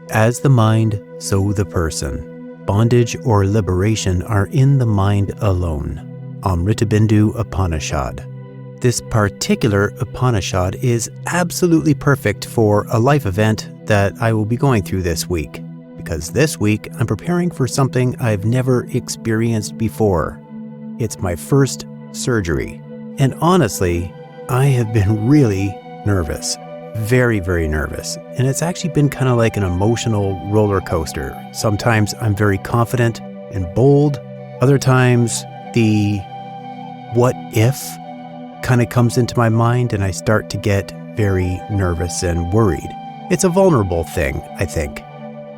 As the mind, so the person. Bondage or liberation are in the mind alone. Amritabindu Upanishad. This particular Upanishad is absolutely perfect for a life event that I will be going through this week, because this week I'm preparing for something I've never experienced before. It's my first surgery, and honestly, I have been really nervous. Very, very nervous. And it's actually been kind of like an emotional roller coaster. Sometimes I'm very confident and bold. Other times the what if kind of comes into my mind and I start to get very nervous and worried. It's a vulnerable thing, I think,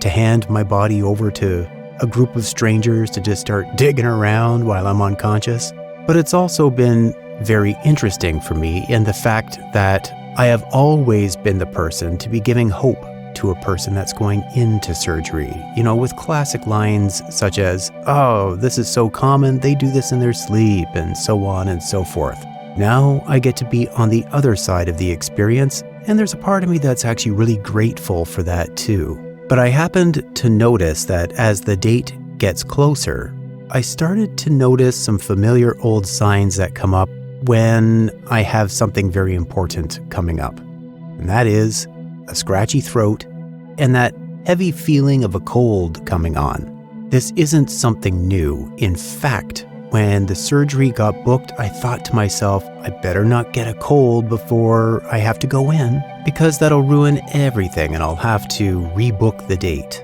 to hand my body over to a group of strangers to just start digging around while I'm unconscious. But it's also been very interesting for me in the fact that I have always been the person to be giving hope to a person that's going into surgery, with classic lines such as, "Oh, this is so common, they do this in their sleep," and so on and so forth. Now I get to be on the other side of the experience, and there's a part of me that's actually really grateful for that too. But I happened to notice that as the date gets closer, I started to notice some familiar old signs that come up when I have something very important coming up. And that is a scratchy throat and that heavy feeling of a cold coming on. This isn't something new. In fact, when the surgery got booked, I thought to myself, I better not get a cold before I have to go in, because that'll ruin everything and I'll have to rebook the date.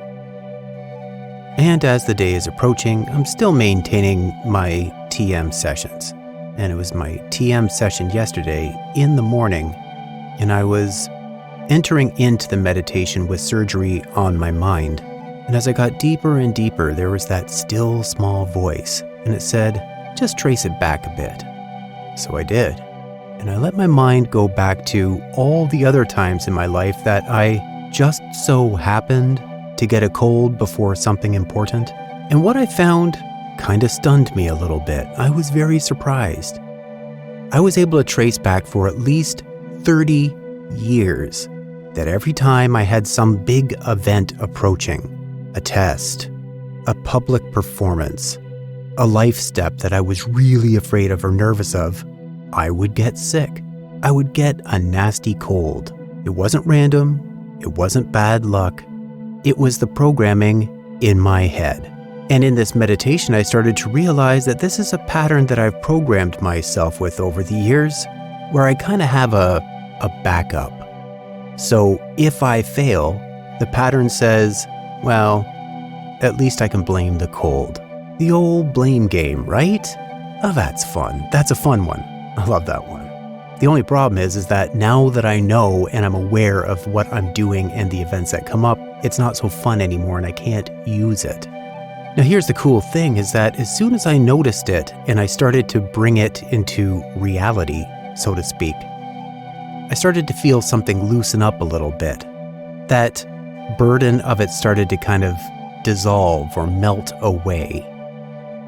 And as the day is approaching, I'm still maintaining my TM sessions. And it was my TM session yesterday in the morning, and I was entering into the meditation with surgery on my mind. And as I got deeper and deeper, there was that still small voice, and it said, just trace it back a bit. So I did. And I let my mind go back to all the other times in my life that I just so happened to get a cold before something important. And what I found kind of stunned me a little bit. I was very surprised. I was able to trace back for at least 30 years that every time I had some big event approaching, a test, a public performance, a life step that I was really afraid of or nervous of, I would get sick. I would get a nasty cold. It wasn't random. It wasn't bad luck. It was the programming in my head. And in this meditation, I started to realize that this is a pattern that I've programmed myself with over the years, where I kind of have a backup. So if I fail, the pattern says, well, at least I can blame the cold. The old blame game, right? Oh, that's fun. That's a fun one. I love that one. The only problem is that now that I know and I'm aware of what I'm doing and the events that come up, it's not so fun anymore and I can't use it. Now here's the cool thing is that as soon as I noticed it and I started to bring it into reality, so to speak, I started to feel something loosen up a little bit. That burden of it started to kind of dissolve or melt away.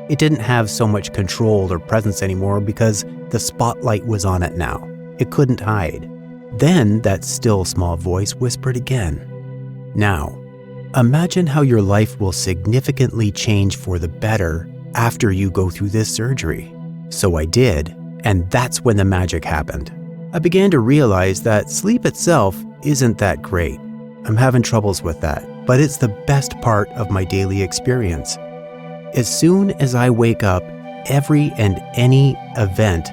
It didn't have so much control or presence anymore because the spotlight was on it now. It couldn't hide. Then that still small voice whispered again. Now, imagine how your life will significantly change for the better after you go through this surgery. So I did, and that's when the magic happened. I began to realize that sleep itself isn't that great. I'm having troubles with that, but it's the best part of my daily experience. As soon as I wake up, every and any event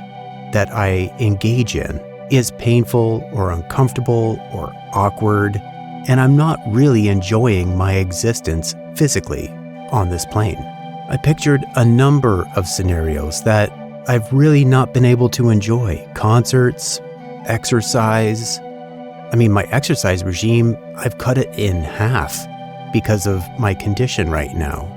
that I engage in is painful or uncomfortable or awkward, and I'm not really enjoying my existence physically on this plane. I pictured a number of scenarios that I've really not been able to enjoy. Concerts, exercise. My exercise regime, I've cut it in half because of my condition right now.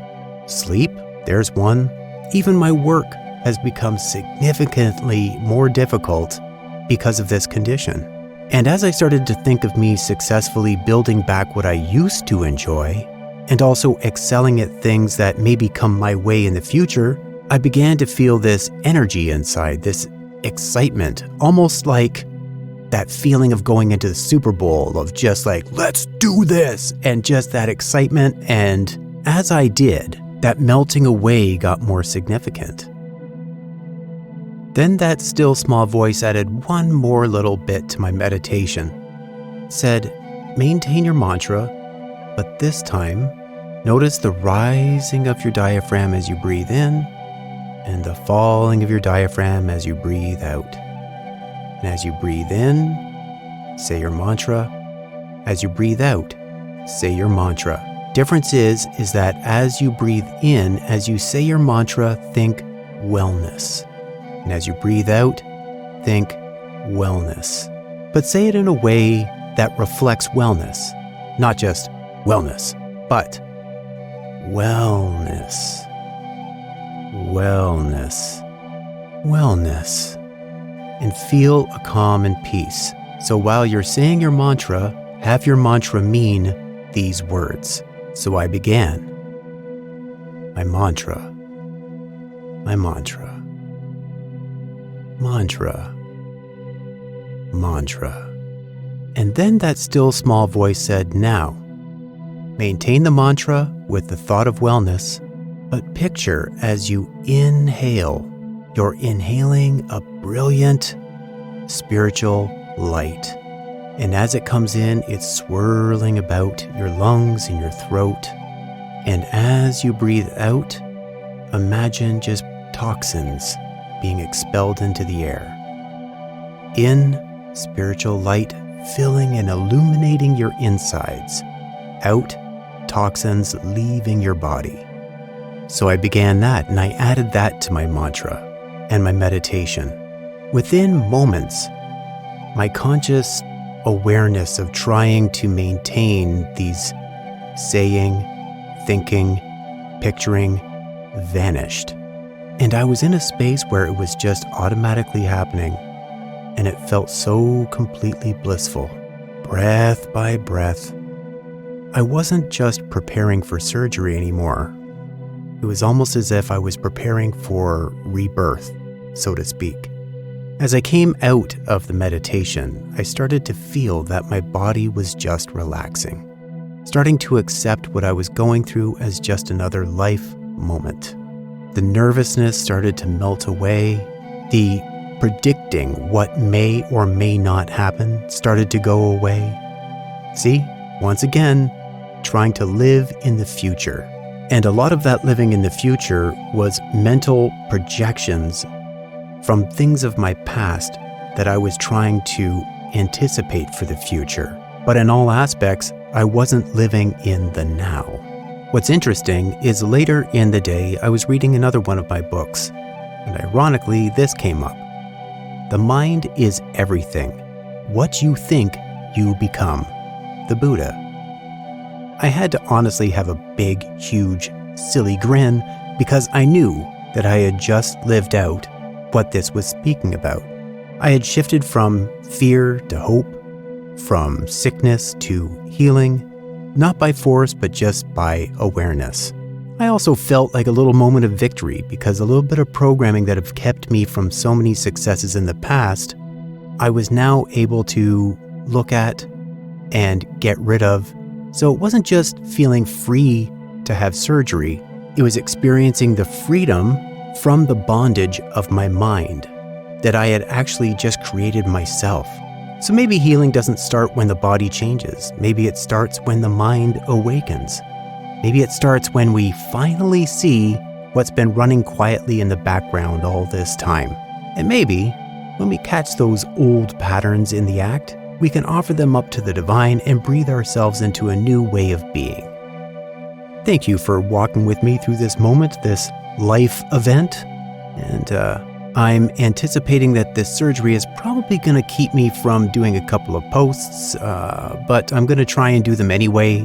Sleep, there's one. Even my work has become significantly more difficult because of this condition. And as I started to think of me successfully building back what I used to enjoy, and also excelling at things that maybe come my way in the future, I began to feel this energy inside, this excitement, almost like that feeling of going into the Super Bowl, of just like, let's do this, and just that excitement. And as I did, that melting away got more significant. Then that still small voice added one more little bit to my meditation. It said, maintain your mantra, but this time, notice the rising of your diaphragm as you breathe in, and the falling of your diaphragm as you breathe out. And as you breathe in, say your mantra. As you breathe out, say your mantra. Difference is that as you breathe in, as you say your mantra, think wellness. And as you breathe out, think wellness. But say it in a way that reflects wellness. Not just wellness, but wellness. Wellness. Wellness. And feel a calm and peace. So while you're saying your mantra, have your mantra mean these words. So I began. My mantra. My mantra. Mantra. Mantra. And then that still small voice said, now, maintain the mantra with the thought of wellness, but picture as you inhale, you're inhaling a brilliant spiritual light. And as it comes in, it's swirling about your lungs and your throat. And as you breathe out, imagine just toxins being expelled into the air. In, spiritual light filling and illuminating your insides. Out, toxins leaving your body. So I began that, and I added that to my mantra and my meditation. Within moments, my conscious awareness of trying to maintain these saying, thinking, picturing vanished. And I was in a space where it was just automatically happening, and it felt so completely blissful, breath by breath. I wasn't just preparing for surgery anymore. It was almost as if I was preparing for rebirth, so to speak. As I came out of the meditation, I started to feel that my body was just relaxing, starting to accept what I was going through as just another life moment. The nervousness started to melt away. The predicting what may or may not happen started to go away. See, once again, trying to live in the future. And a lot of that living in the future was mental projections from things of my past that I was trying to anticipate for the future. But in all aspects, I wasn't living in the now. What's interesting is later in the day, I was reading another one of my books, and ironically, this came up. The mind is everything. What you think, you become. The Buddha. I had to honestly have a big, huge, silly grin because I knew that I had just lived out what this was speaking about. I had shifted from fear to hope, from sickness to healing, not by force, but just by awareness. I also felt like a little moment of victory because a little bit of programming that had kept me from so many successes in the past, I was now able to look at and get rid of. So it wasn't just feeling free to have surgery, it was experiencing the freedom from the bondage of my mind that I had actually just created myself. So maybe healing doesn't start when the body changes. Maybe it starts when the mind awakens. Maybe it starts when we finally see what's been running quietly in the background all this time. And maybe when we catch those old patterns in the act, we can offer them up to the divine and breathe ourselves into a new way of being. Thank you for walking with me through this moment, this life event. And I'm anticipating that this surgery is probably going to keep me from doing a couple of posts, but I'm going to try and do them anyway.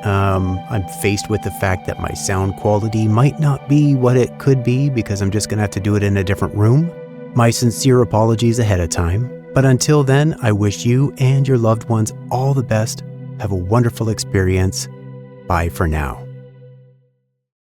I'm faced with the fact that my sound quality might not be what it could be because I'm just going to have to do it in a different room. My sincere apologies ahead of time. But until then, I wish you and your loved ones all the best. Have a wonderful experience. Bye for now.